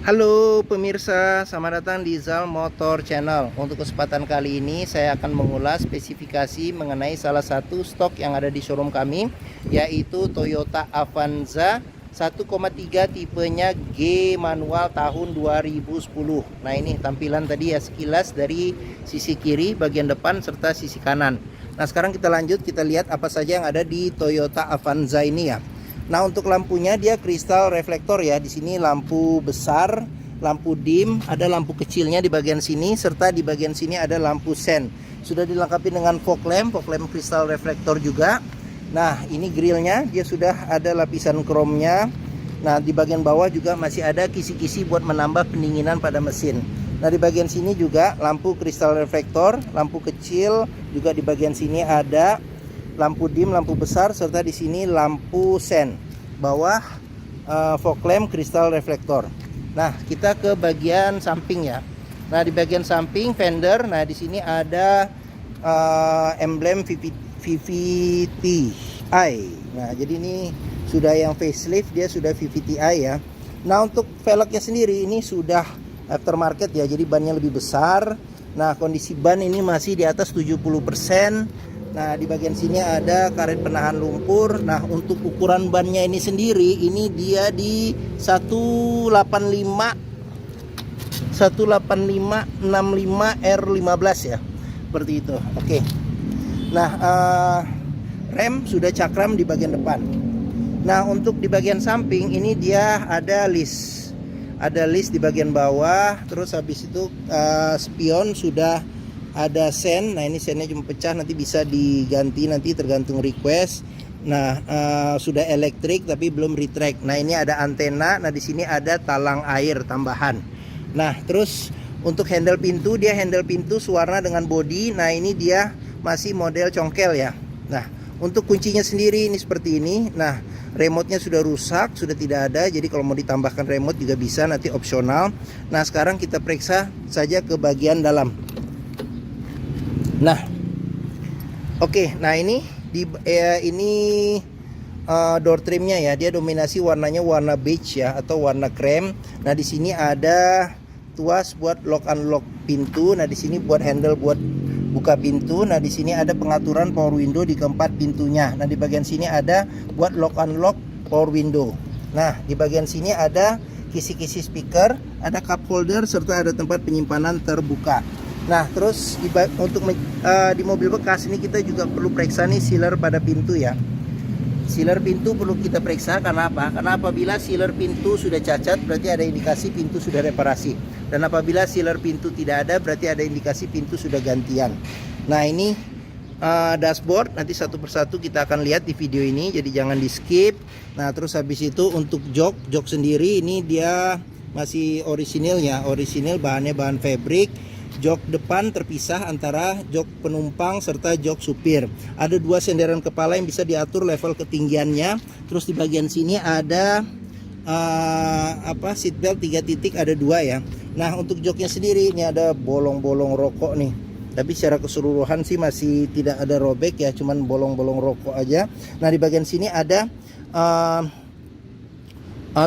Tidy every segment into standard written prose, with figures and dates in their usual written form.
Halo pemirsa, selamat datang di Zal Motor Channel. Untuk kesempatan kali ini saya akan mengulas spesifikasi mengenai salah satu stok yang ada di showroom kami, yaitu Toyota Avanza 1,3 tipenya G manual tahun 2010. Nah, ini tampilan tadi ya sekilas dari sisi kiri, bagian depan serta sisi kanan. Nah, sekarang kita lanjut, kita lihat apa saja yang ada di Toyota Avanza ini ya. Nah, untuk lampunya dia kristal reflektor ya. Di sini lampu besar, lampu dim, ada lampu kecilnya di bagian sini, serta di bagian sini ada lampu sen. Sudah dilengkapi dengan fog lamp kristal reflektor juga. Nah, ini grillnya, dia sudah ada lapisan kromnya. Nah, di bagian bawah juga masih ada kisi-kisi buat menambah pendinginan pada mesin. Nah, di bagian sini juga lampu kristal reflektor, lampu kecil juga di bagian sini ada lampu dim, lampu besar, serta di sini lampu sen. Bawah fog lamp kristal reflektor. Nah, kita ke bagian samping ya. Nah, di bagian samping fender, nah di sini ada emblem VVT-i. Nah, jadi ini sudah yang facelift, dia sudah VVT-i ya. Nah, untuk velgnya sendiri ini sudah aftermarket ya, jadi bannya lebih besar. Nah, kondisi ban ini masih di atas 70%. Nah, di bagian sini ada karet penahan lumpur. Nah, untuk ukuran bannya ini sendiri, ini dia di 185 R15 ya. Seperti itu. Oke. Nah, rem sudah cakram di bagian depan. Nah, untuk di bagian samping ini dia ada list. Ada list di bagian bawah. Terus habis itu spion sudah ada sen. Nah, ini sennya cuma pecah, nanti bisa diganti nanti tergantung request. Nah, sudah elektrik tapi belum retract. Nah, ini ada antena. Nah, di sini ada talang air tambahan. Nah, terus untuk handle pintu, dia handle pintu sewarna dengan body. Nah, ini dia masih model congkel ya. Nah, untuk kuncinya sendiri ini seperti ini. Nah, remote-nya sudah rusak, sudah tidak ada. Jadi kalau mau ditambahkan remote juga bisa, nanti opsional. Nah, sekarang kita periksa saja ke bagian dalam. Nah, oke. Nah, ini door trimnya ya. Dia dominasi warnanya warna beige ya, atau warna krem. Nah, di sini ada tuas buat lock unlock pintu. Nah, di sini buat handle buat buka pintu. Nah, di sini ada pengaturan power window di keempat pintunya. Nah, di bagian sini ada buat lock unlock power window. Nah, di bagian sini ada kisi-kisi speaker, ada cup holder, serta ada tempat penyimpanan terbuka. Nah, terus untuk di mobil bekas ini kita juga perlu periksa nih sealer pada pintu ya. Sealer pintu perlu kita periksa karena apa? Karena apabila sealer pintu sudah cacat, berarti ada indikasi pintu sudah reparasi. Dan apabila sealer pintu tidak ada, berarti ada indikasi pintu sudah gantian. Nah, ini dashboard, nanti satu persatu kita akan lihat di video ini, jadi jangan di skip. Nah, terus habis itu untuk jok sendiri ini dia masih orisinil ya, orisinil, bahannya bahan fabric. Jok depan terpisah antara jok penumpang serta jok supir. Ada dua senderan kepala yang bisa diatur level ketinggiannya. Terus di bagian sini ada seat belt 3 titik, ada 2 ya. Nah, untuk joknya sendiri ini ada bolong-bolong rokok nih. Tapi secara keseluruhan sih masih tidak ada robek ya, cuman bolong-bolong rokok aja. Nah, di bagian sini ada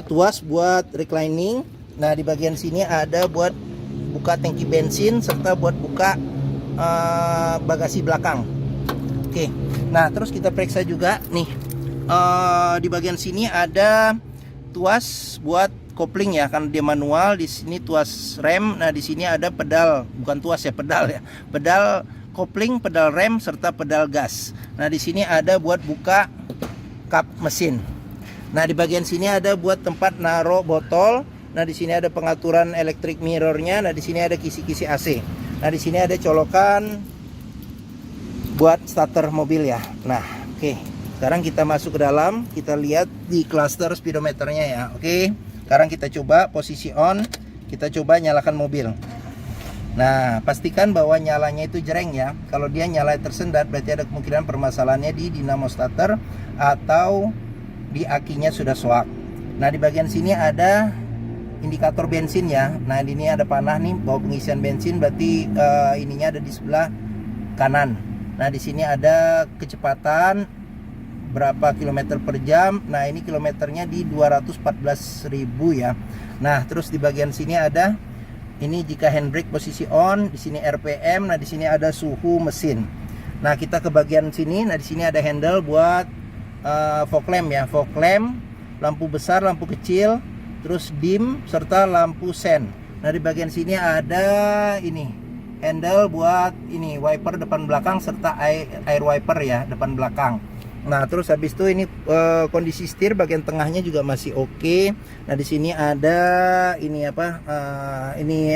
tuas buat reclining. Nah, di bagian sini ada buat buka tangki bensin serta buat buka bagasi belakang. Oke. Nah, terus kita periksa juga nih di bagian sini ada tuas buat kopling ya, kan dia manual. Di sini tuas rem. Nah, di sini ada pedal, bukan tuas ya, pedal ya. Pedal kopling, pedal rem serta pedal gas. Nah, di sini ada buat buka kap mesin. Nah, di bagian sini ada buat tempat naruh botol. Nah, di sini ada pengaturan electric mirrornya. Nah, di sini ada kisi-kisi AC. Nah, di sini ada colokan buat starter mobil ya. Nah, oke. Sekarang kita masuk ke dalam, kita lihat di cluster speedometernya ya. Oke. Sekarang kita coba posisi on, kita coba nyalakan mobil. Nah, pastikan bahwa nyalanya itu jreng ya. Kalau dia nyala tersendat, berarti ada kemungkinan permasalahannya di dinamo starter atau di akinya sudah soak. Nah, di bagian sini ada indikator bensin ya. Nah, ini ada panah nih bahwa pengisian bensin, berarti ininya ada di sebelah kanan. Nah, di sini ada kecepatan, berapa kilometer per jam. Nah ini kilometernya di 214.000 ya. Nah terus di bagian sini ada ini jika handbrake posisi on, di sini RPM. Nah di sini ada suhu mesin. Nah kita ke bagian sini. Nah di sini ada handle buat fog lamp ya, fog lamp, lampu besar, lampu kecil, terus dim serta lampu sen. Nah di bagian sini ada ini handle buat ini wiper depan belakang serta air wiper ya depan belakang. Nah terus habis itu ini kondisi setir bagian tengahnya juga masih oke. Nah di sini ada ini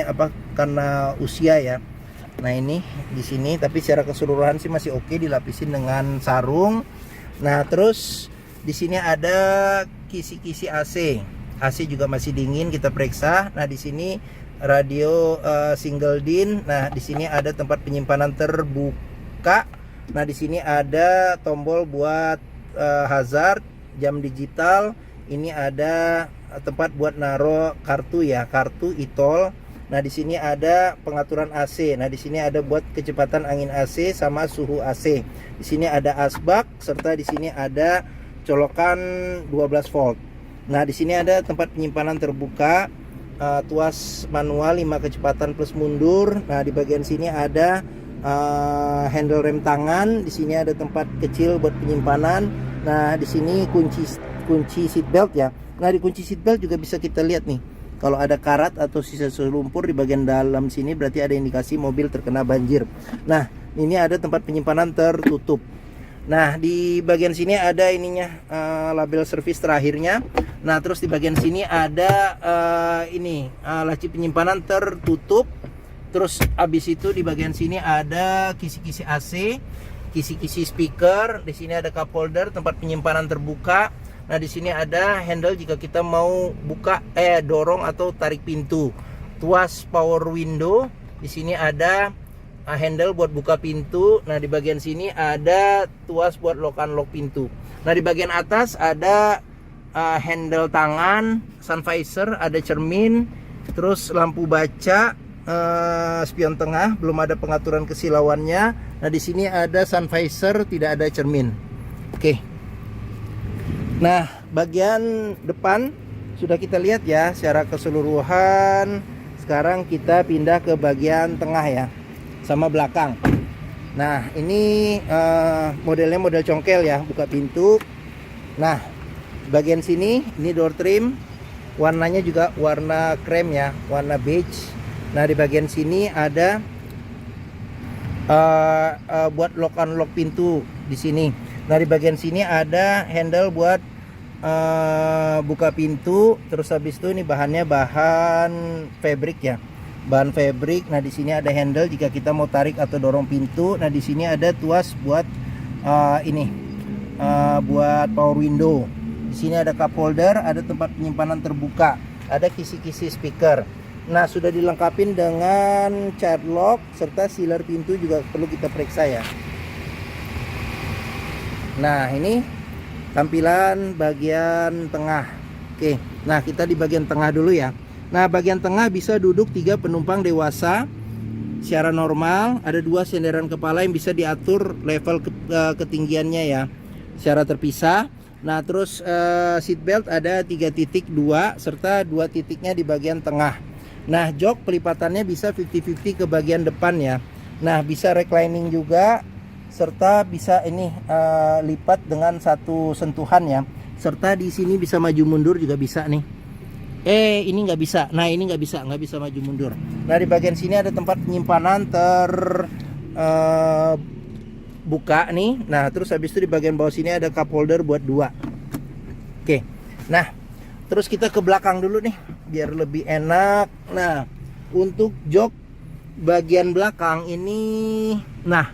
apa karena usia ya. Nah ini di sini tapi secara keseluruhan sih masih oke, dilapisin dengan sarung. Nah terus di sini ada kisi-kisi AC. AC juga masih dingin, kita periksa. Nah di sini radio single DIN. Nah di sini ada tempat penyimpanan terbuka. Nah di sini ada tombol buat hazard, jam digital. Ini ada tempat buat naro kartu ya, kartu e-tol. Nah di sini ada pengaturan AC. Nah di sini ada buat kecepatan angin AC sama suhu AC. Di sini ada asbak serta di sini ada colokan 12 volt. Nah di sini ada tempat penyimpanan terbuka, tuas manual 5 kecepatan plus mundur. Nah di bagian sini ada handle rem tangan. Di sini ada tempat kecil buat penyimpanan. Nah di sini kunci seat belt ya. Nah di kunci seat belt juga bisa kita lihat nih. Kalau ada karat atau sisa lumpur di bagian dalam sini berarti ada indikasi mobil terkena banjir. Nah, ini ada tempat penyimpanan tertutup. Nah, di bagian sini ada ininya label servis terakhirnya. Nah, terus di bagian sini ada laci penyimpanan tertutup. Terus habis itu di bagian sini ada kisi-kisi AC, kisi-kisi speaker. Di sini ada cup holder, tempat penyimpanan terbuka. Nah di sini ada handle jika kita mau buka dorong atau tarik pintu. Tuas power window. Di sini ada handle buat buka pintu. Nah di bagian sini ada tuas buat lock unlock pintu. Nah di bagian atas ada handle tangan, sun visor, ada cermin, terus lampu baca, spion tengah, belum ada pengaturan kesilauannya. Nah di sini ada sun visor, tidak ada cermin. Oke. Nah, bagian depan sudah kita lihat ya secara keseluruhan. Sekarang kita pindah ke bagian tengah ya, sama belakang. Nah, ini modelnya model congkel ya, buka pintu. Nah, bagian sini ini door trim. Warnanya juga warna krem ya, warna beige. Nah, di bagian sini ada buat lock unlock pintu di sini. Nah, di bagian sini ada handle buat buka pintu. Terus habis itu ini bahannya bahan fabric ya, bahan fabric. Nah di sini ada handle jika kita mau tarik atau dorong pintu. Nah di sini ada tuas buat buat power window. Di sini ada cup holder, ada tempat penyimpanan terbuka, ada kisi-kisi speaker. Nah sudah dilengkapi dengan child lock serta sealer pintu juga perlu kita periksa ya. Nah ini tampilan bagian tengah. Oke, nah kita di bagian tengah dulu ya. Nah bagian tengah bisa duduk 3 penumpang dewasa secara normal. Ada 2 senderan kepala yang bisa diatur level ketinggiannya ya, secara terpisah. Nah terus seat belt ada 3.2 serta 2 titiknya di bagian tengah. Nah jok pelipatannya bisa 50-50 ke bagian depan ya. Nah bisa reclining juga, serta bisa ini lipat dengan satu sentuhan ya. Serta di sini bisa maju mundur juga bisa nih. Ini nggak bisa. Nah ini nggak bisa maju mundur. Nah di bagian sini ada tempat penyimpanan buka nih. Nah terus habis itu di bagian bawah sini ada cup holder buat 2. Oke. Nah terus kita ke belakang dulu nih biar lebih enak. Nah untuk jok bagian belakang ini, nah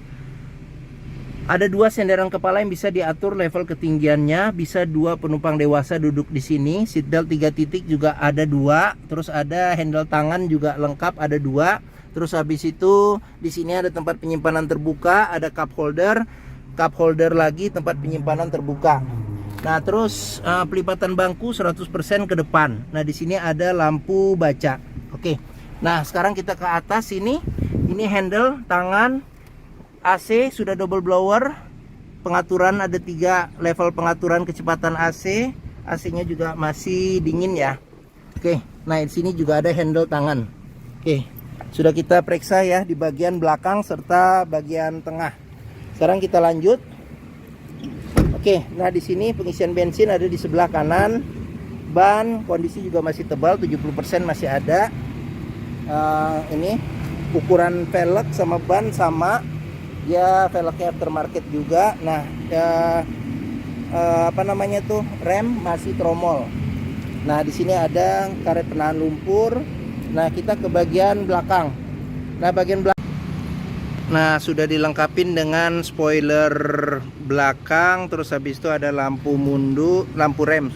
ada 2 senderan kepala yang bisa diatur level ketinggiannya, bisa 2 penumpang dewasa duduk di sini. Seat belt 3 titik juga ada 2, terus ada handle tangan juga lengkap ada 2. Terus habis itu di sini ada tempat penyimpanan terbuka, ada cup holder lagi tempat penyimpanan terbuka. Nah, terus pelipatan bangku 100% ke depan. Nah, di sini ada lampu baca. Oke. Nah, sekarang kita ke atas sini. Ini handle tangan, AC sudah double blower, pengaturan ada 3 level pengaturan kecepatan AC. AC-nya juga masih dingin ya. Oke, nah di sini juga ada handle tangan. Oke, sudah kita periksa ya di bagian belakang serta bagian tengah. Sekarang kita lanjut. Oke, nah di sini pengisian bensin ada di sebelah kanan. Ban kondisi juga masih tebal, 70% masih ada. Ini ukuran velg sama ban sama. Ya, velgnya aftermarket juga. Nah, apa namanya tuh, rem masih tromol. Nah di sini ada karet penahan lumpur. Nah kita ke bagian belakang. Nah bagian belakang, nah sudah dilengkapi dengan spoiler belakang. Terus habis itu ada lampu mundur, lampu rem.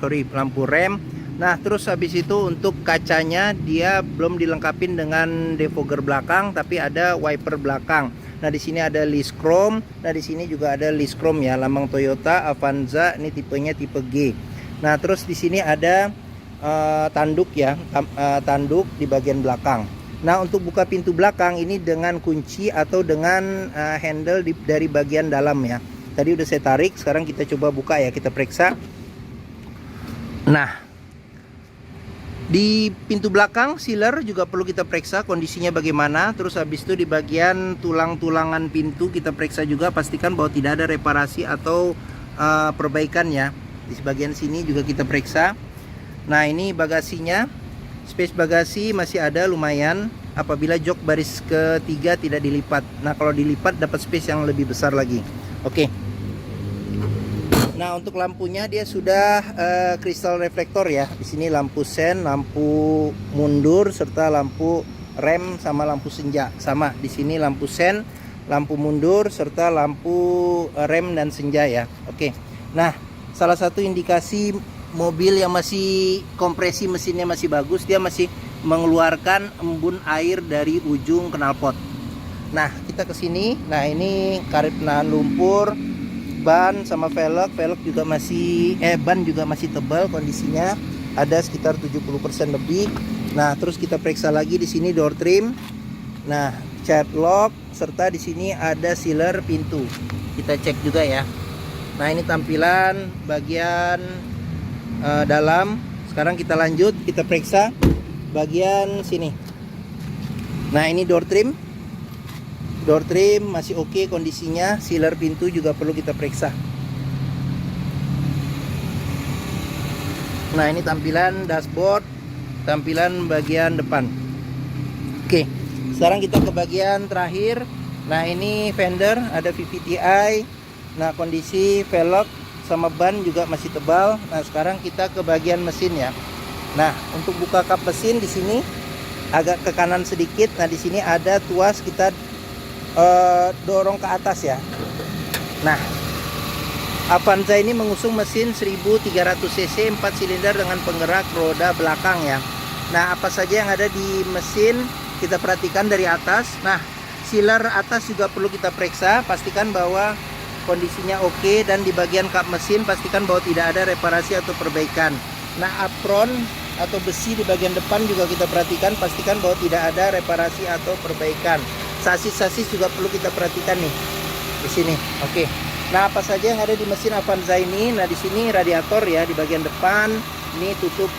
Nah terus habis itu untuk kacanya dia belum dilengkapi dengan defogger belakang, tapi ada wiper belakang. Nah di sini ada list chrome. Nah di sini juga ada list chrome ya, lambang Toyota Avanza. Ini tipenya tipe G. Nah terus di sini ada tanduk ya, tanduk di bagian belakang. Nah untuk buka pintu belakang ini dengan kunci atau dengan handle dari bagian dalam ya. Tadi udah saya tarik, sekarang kita coba buka ya, kita periksa. Nah di pintu belakang sealer juga perlu kita periksa kondisinya bagaimana. Terus habis itu di bagian tulang-tulangan pintu kita periksa juga, pastikan bahwa tidak ada reparasi atau perbaikan ya. Di bagian sini juga kita periksa. Nah ini bagasinya, space bagasi masih ada lumayan apabila jok baris ketiga tidak dilipat. Nah kalau dilipat dapat space yang lebih besar lagi. Oke. Nah untuk lampunya dia sudah kristal reflektor ya. Di sini lampu sen, lampu mundur serta lampu rem sama lampu senja. Sama di sini lampu sen, lampu mundur serta lampu rem dan senja ya. Oke. Nah salah satu indikasi mobil yang masih kompresi mesinnya masih bagus, dia masih mengeluarkan embun air dari ujung knalpot. Nah kita ke sini. Nah ini karet penahan lumpur, ban sama velg juga masih ban juga masih tebal kondisinya, ada sekitar 70% lebih. Nah terus kita periksa lagi di sini door trim. Nah child lock serta di sini ada sealer pintu, kita cek juga ya. Nah ini tampilan bagian dalam. Sekarang kita lanjut, kita periksa bagian sini. Nah ini door trim masih oke kondisinya. Sealer pintu juga perlu kita periksa. Nah ini tampilan dashboard, tampilan bagian depan. Oke, sekarang kita ke bagian terakhir. Nah ini fender ada VVTi. Nah kondisi velg sama ban juga masih tebal. Nah sekarang kita ke bagian mesin ya. Nah untuk buka kap mesin di sini agak ke kanan sedikit. Nah di sini ada tuas, kita dorong ke atas ya. Nah Avanza ini mengusung mesin 1300 cc 4 silinder dengan penggerak roda belakang ya. Nah apa saja yang ada di mesin kita perhatikan dari atas. Nah sealer atas juga perlu kita periksa, pastikan bahwa kondisinya oke. Dan di bagian kap mesin pastikan bahwa tidak ada reparasi atau perbaikan. Nah apron atau besi di bagian depan juga kita perhatikan, pastikan bahwa tidak ada reparasi atau perbaikan. Sasis juga perlu kita perhatikan nih di sini. Oke. Nah apa saja yang ada di mesin Avanza ini. Nah di sini radiator ya di bagian depan. Ini tutup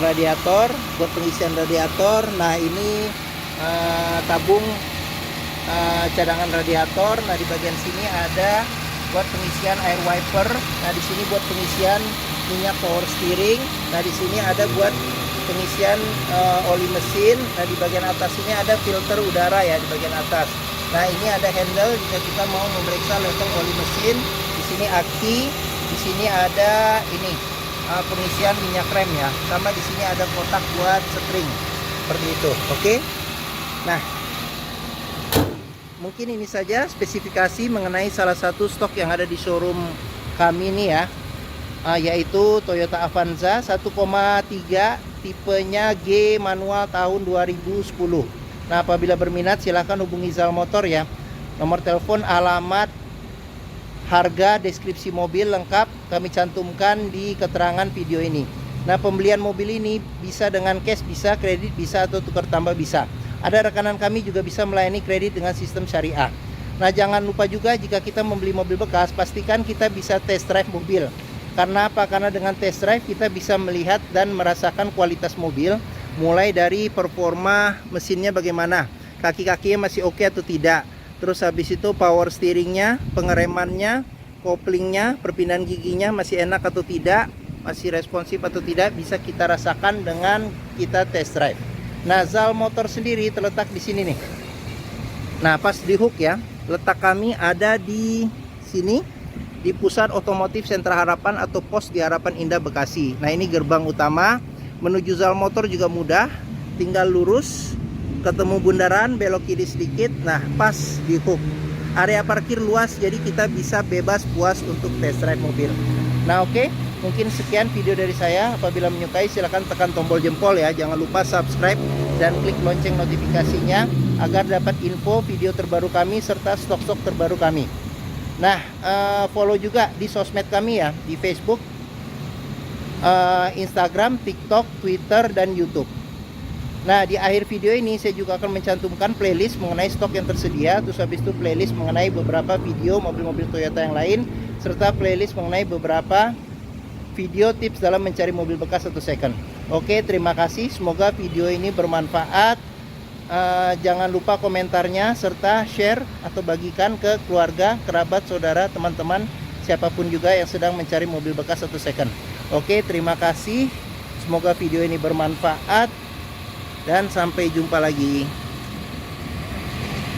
radiator buat pengisian radiator. Nah ini tabung cadangan radiator. Nah di bagian sini ada buat pengisian air wiper. Nah di sini buat pengisian minyak power steering. Nah di sini ada buat pengisian oli mesin. Nah di bagian atas ini ada filter udara ya di bagian atas. Nah ini ada handle jika kita mau memeriksa level oli mesin. Di sini aki. Di sini ada ini pengisian minyak rem ya. Sama di sini ada kotak buat string seperti itu. Oke. Nah mungkin ini saja spesifikasi mengenai salah satu stok yang ada di showroom kami ini ya, yaitu Toyota Avanza 1,3 tipenya G manual tahun 2010. Nah apabila berminat silahkan hubungi Zal Motor ya. Nomor telepon, alamat, harga, deskripsi mobil lengkap kami cantumkan di keterangan video ini. Nah pembelian mobil ini bisa dengan cash, bisa kredit, bisa atau tukar tambah bisa. Ada rekanan kami juga bisa melayani kredit dengan sistem syariah. Nah, jangan lupa juga jika kita membeli mobil bekas, pastikan kita bisa test drive mobil. Karena apa? Karena dengan test drive kita bisa melihat dan merasakan kualitas mobil, mulai dari performa mesinnya bagaimana, kaki-kakinya masih oke atau tidak. Terus habis itu power steeringnya, pengeremannya, koplingnya, perpindahan giginya masih enak atau tidak, masih responsif atau tidak, bisa kita rasakan dengan kita test drive. Nah, Zal Motor sendiri terletak di sini nih. Nah, pas di hook ya, letak kami ada di sini, di Pusat Otomotif Sentra Harapan atau Pos di Harapan Indah Bekasi. Nah, ini gerbang utama. Menuju Zal Motor juga mudah, tinggal lurus, ketemu bundaran, belok kiri sedikit. Nah, pas di hook. Area parkir luas, jadi kita bisa bebas puas untuk test drive mobil. Nah, oke, mungkin sekian video dari saya. Apabila menyukai, silahkan tekan tombol jempol ya. Jangan lupa subscribe dan klik lonceng notifikasinya agar dapat info video terbaru kami serta stok-stok terbaru kami. Nah, follow juga di sosmed kami ya, di Facebook, Instagram, TikTok, Twitter, dan YouTube. Nah, di akhir video ini saya juga akan mencantumkan playlist mengenai stok yang tersedia. Terus habis itu playlist mengenai beberapa video mobil-mobil Toyota yang lain, serta playlist mengenai beberapa video tips dalam mencari mobil bekas atau second. Oke, terima kasih. Semoga video ini bermanfaat. Jangan lupa komentarnya serta share atau bagikan ke keluarga, kerabat, saudara, teman-teman, siapapun juga yang sedang mencari mobil bekas atau second. Oke, terima kasih. Semoga video ini bermanfaat dan sampai jumpa lagi.